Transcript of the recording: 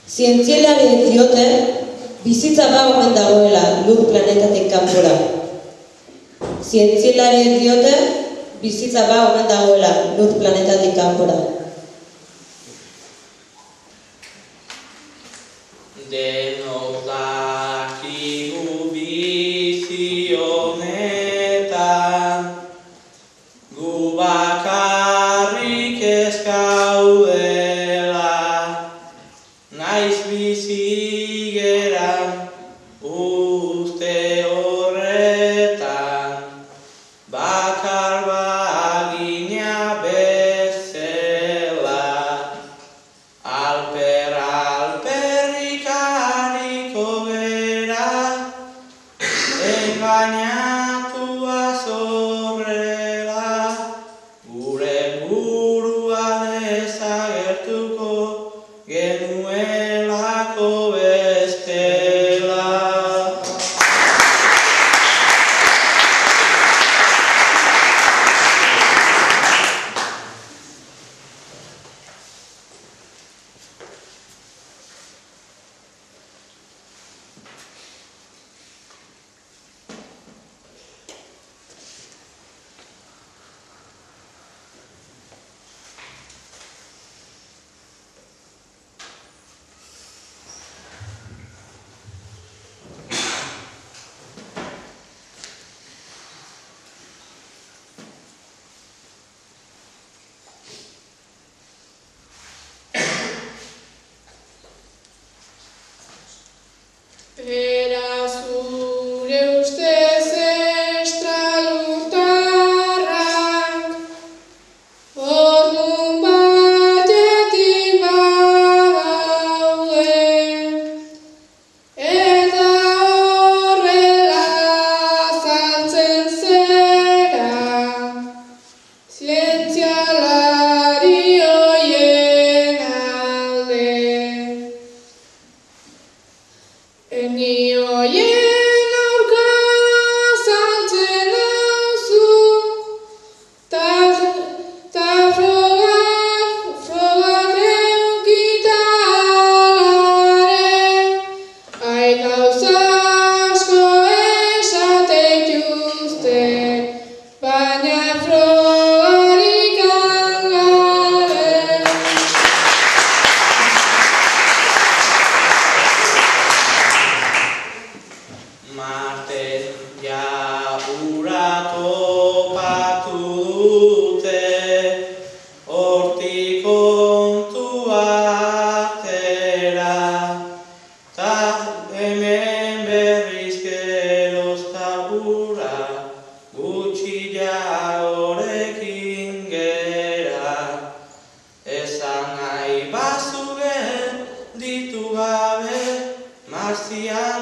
Zientzialariek diote, bizitza ba omen dagoela lur planetatik kanpora. Zientzialariek diote, bizitza ba omen dagoela lur planetatik kanpora. Denok dakigu bizi honetan, gu bakarrik ez gaudela, naiz bizi geran uste horretan, bakar bagina bezala, alperrik hariko gera, engainatua zorrela, gure burua desagertuko genuelako bestela. Beraz gure ustez estralurtarrak, orduan batetik badaude, eta horrela azaltzen zera, zientzialari horien alde. Ni horien aurka azaltzen nauzu, ta frogak eukita alare, hain gauza asko esaten dituzte, baina frogarik gabe. Marten ja ura topatu dute, hortik kontua atera, ta hemen berriz geroztabura, gutxi ja horekin gera, esan nahi bazugen ditu gabe, Marzian